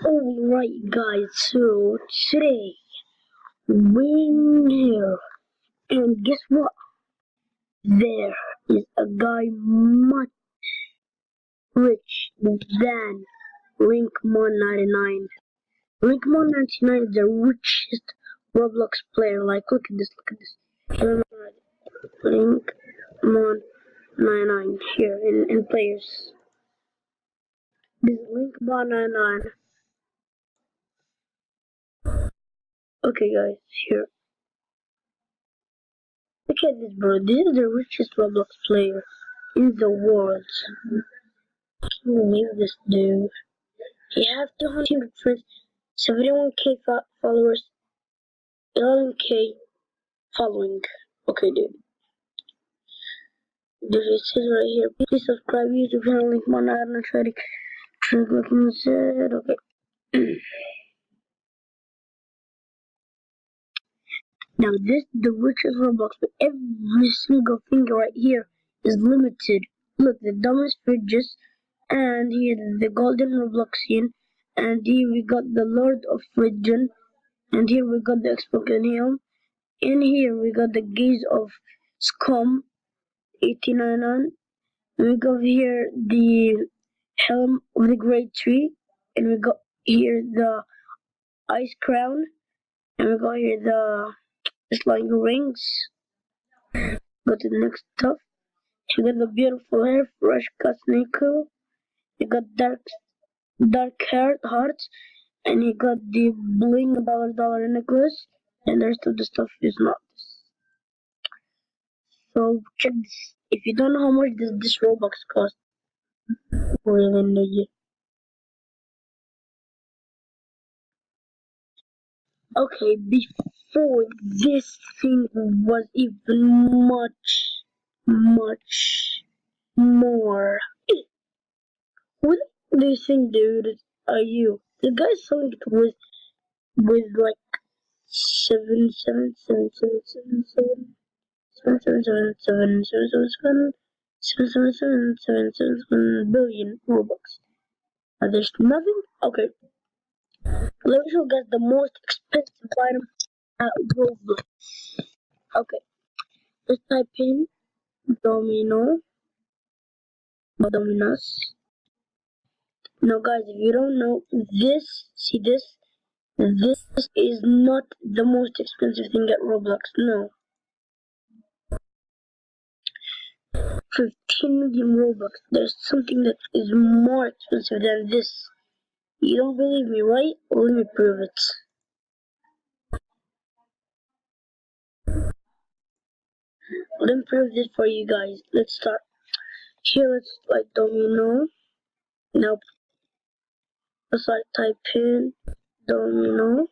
Alright guys, so today we're here and guess what? There is a guy much rich than linkmon99. Linkmon99 is the richest Roblox player. Like look at this. Linkmon99 here in players. This is linkmon99. Okay guys, here. Look at this, bro. This is the richest Roblox player in the world. Can you believe this dude? He has 200 friends, 71k followers, 11k following. Okay, dude. Dude, it says right here. Please subscribe to YouTube channel. Link my ad and try to click inside. Okay. Now this the richest Roblox, but every single thing right here is limited. Look, the dumbest fridges, and here the golden Robloxian, and here we got the Lord of Fridgen, and here we got the Expoken Helm, and here we got the Gaze of Scum 89 on, and we got here the Helm of the Great Tree, and we got here the Ice Crown, and we got here the Slime Rings. Go to the next stuff. You got the beautiful hair, fresh cut sneaker. You got dark hearts, and you got the bling dollar necklace, and the rest of the stuff is not. So check this. If you don't know how much this Robux cost, we're in the year. Okay, before this thing was even much more. What do you think, dude? Are you the guy selling it with like 7 Robux? There's nothing. Okay, let me show you guys the most expensive item at Roblox. Okay, let's type in Dominos. Now, guys, if you don't know this, see this. This is not the most expensive thing at Roblox. No, 15 million Robux. There's something that is more expensive than this. You don't believe me, right? Well, let me prove it. Let me prove this for you guys. Let's start. Here, let's like domino. Now, let's like type in domino.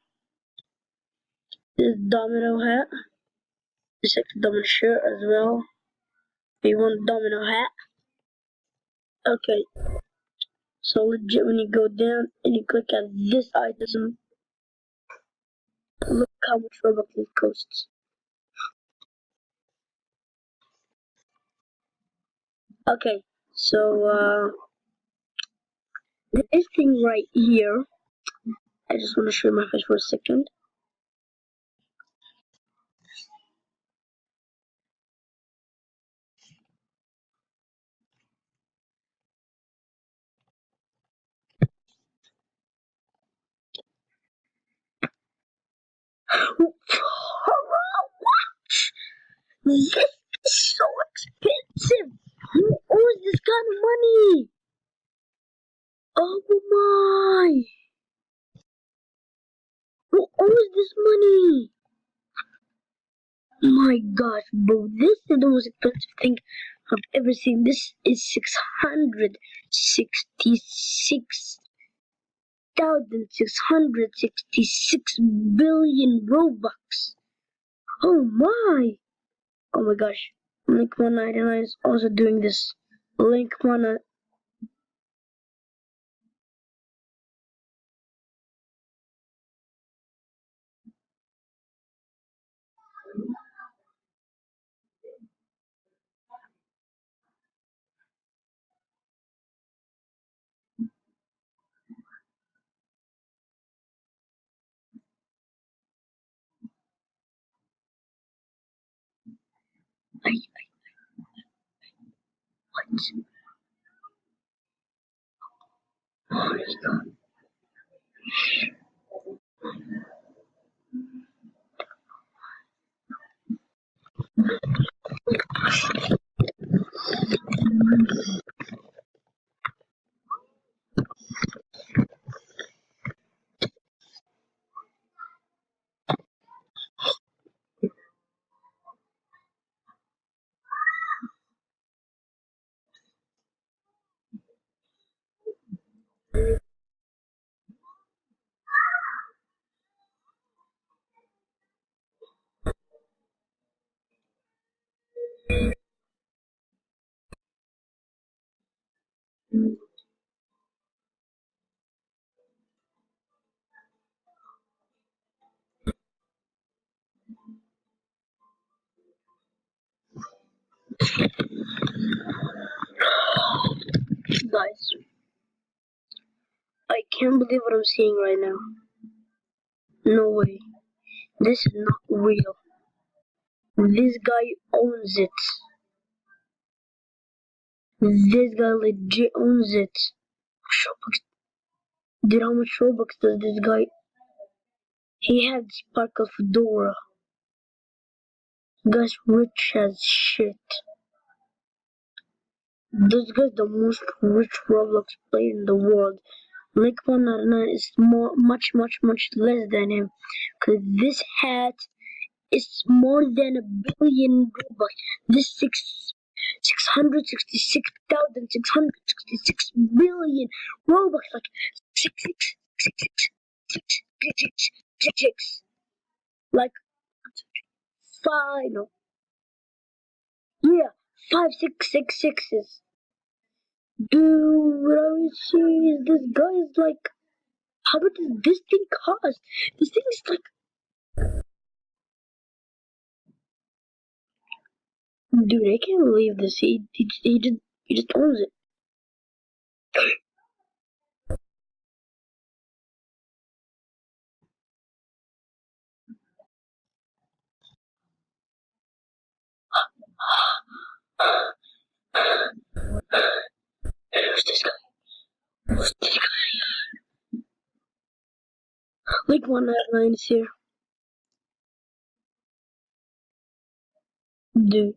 This domino hat. This is domino shirt as well. You want domino hat? Okay. So legit, when you go down and you click at this item, look how much Robux it costs. Okay, so this thing right here, I just want to show my face for a second. This is so expensive. Who owns this kind of money? Oh my! Who owns this money? My gosh, bro, this is the most expensive thing I've ever seen. This is 666,666 Robux. Oh my! Oh my gosh. Linkmon99 is also doing this. Linkmon I what? Oh my god. Guys, I can't believe what I'm seeing right now. No way. This is not real. This guy owns it. This guy legit owns it. Robux. Dude, how much Robux does this guy? He had Sparkle Fedora. Guy's rich as shit. This guy's the most rich Roblox player in the world. linkmon99 is much less than him. Cause this hat is more than a billion Robux. This 666,666 billion Robux, like six, like five, no, yeah, 5666s. Dude, what are we serious? This guy is like, how much does this thing cost? This thing is like, dude, I can't believe this. He just owns it. Who's this guy? Who's this guy? Like one out of nine is here. Dude,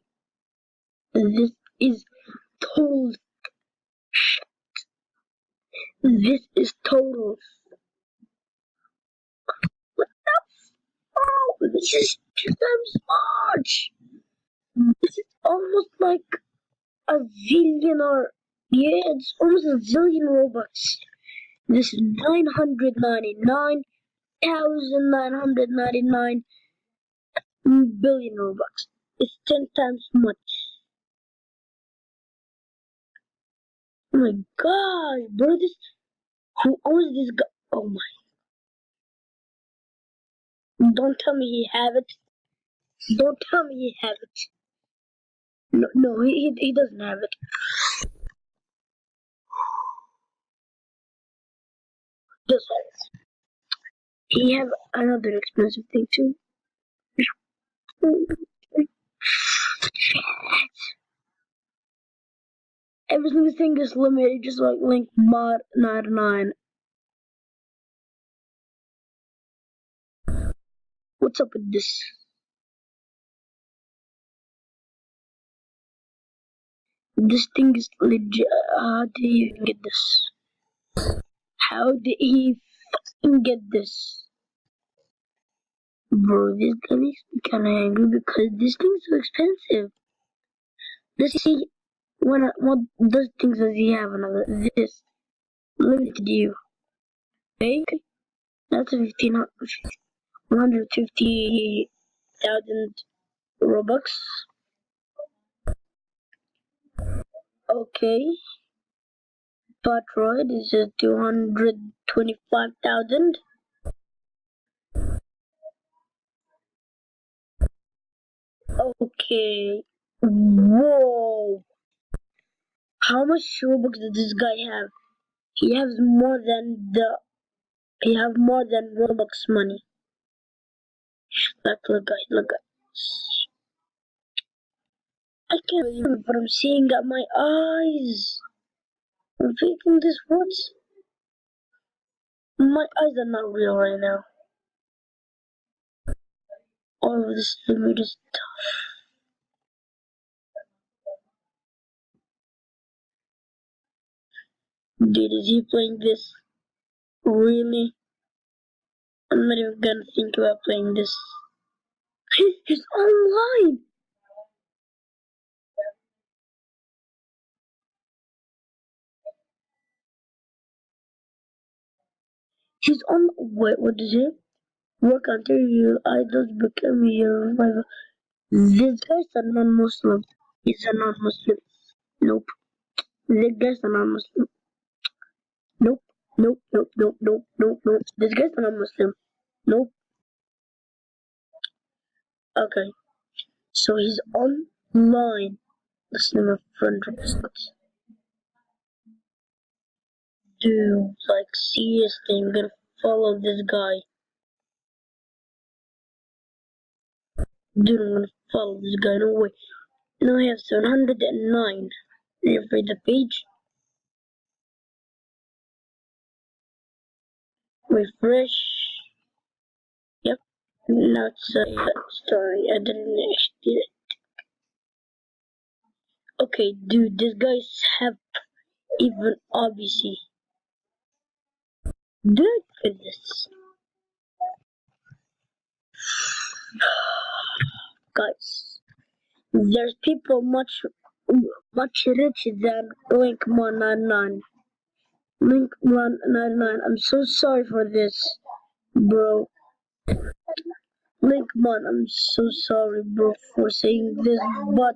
this is total. This is total. What the fuck? This is 2 times much. This is almost like a zillion or yeah, it's almost a zillion Robux. This is 999,999 billion Robux. It's 10 times much. Oh my gosh, bro, this who owns this guy? Oh my! Don't tell me he have it. Don't tell me he have it. No, no, he doesn't have it. Does have it. He have another expensive thing too. Every single thing is limited, just like linkmon99. What's up with this? This thing is legit. How did he even get this? How did he fucking get this? Bro, this guy makes me kinda angry because this thing's so expensive. Let's see what those things does he have another this limited you. Okay? That's a 150,000 Robux. Okay. Patroid is 225,000. Okay. Whoa. How much Robux does this guy have? He has more than he have more than Robux money. Look guys, look guys. I can't believe what I'm seeing at my eyes. I'm thinking this what? My eyes are not real right now. All of this limit is dude, is he playing this? Really? I'm not even gonna think about playing this. He's online! He's on. Wait, what is it? Work until your idols become your rival. This guy's a non Muslim. He's a non Muslim. Nope. This guy's a non Muslim. Nope. Nope. Nope. Nope. Nope. Nope. Nope. This guy's a non Muslim. Nope. Okay. So he's online. Let's name a friend request. Dude, like seriously, I'm gonna follow this guy. Dude, I'm gonna follow this guy. No way. Now I have 709. Read the page. Refresh. Yep. Now it's a story. I didn't actually. Okay, dude, these guys have even obviously. Dude, for this. Guys, there's people much richer than linkmon99. Linkmon99, I'm so sorry for this, bro. Linkmon, I'm so sorry, bro, for saying this, but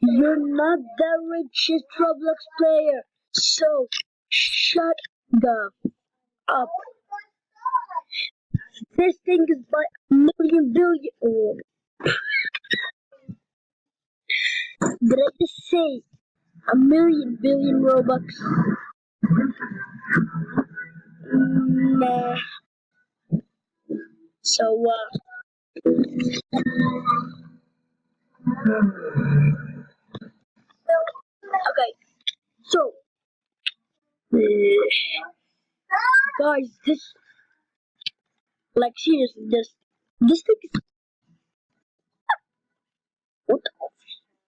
you're not the richest Roblox player, so shut the up. This thing is by a million billion. Oh, did I just say a million billion Robux? Nah. So, okay. So, guys, like, seriously, this thing is. What the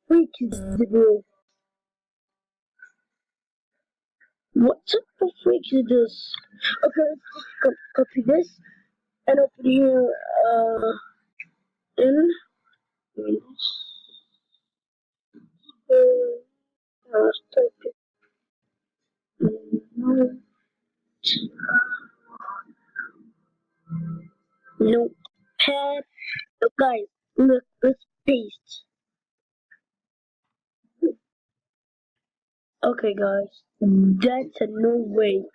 freak is this, bro? What type of freak is this? Okay, let's just copy this and open here, in. Let's type it. Notepad. So guys, look, let's paste. Okay, guys, that's a no way.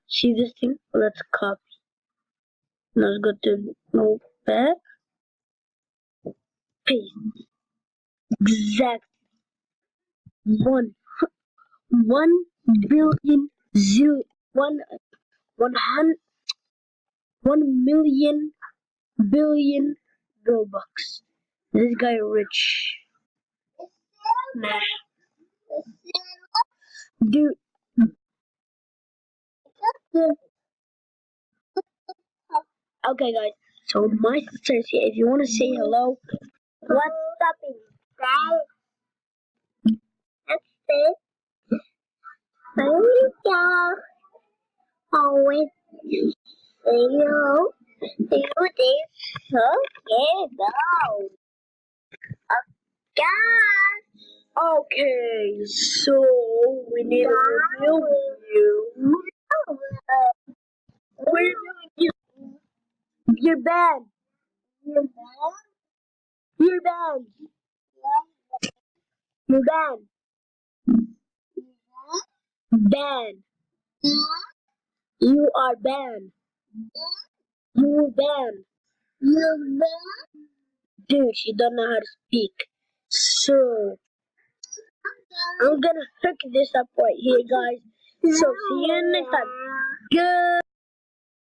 See this thing? Let's copy. Let's go to notepad. Paste. Exact. One. 1 billion one hundred 1 million billion Robux. This guy rich. Nah. Dude. Okay, guys. So my sister is here. If you want to say hello, what's stopping? Guys, let's say hello. Always hello. Hello, this. Okay, go. Guys. Okay, so we need to review you. We're doing you. You're banned. You're banned. You're banned. Banned. You are banned. You banned. You banned. Dude, she don't know how to speak. So I'm gonna hook this up right here, guys. So see you next time. Good.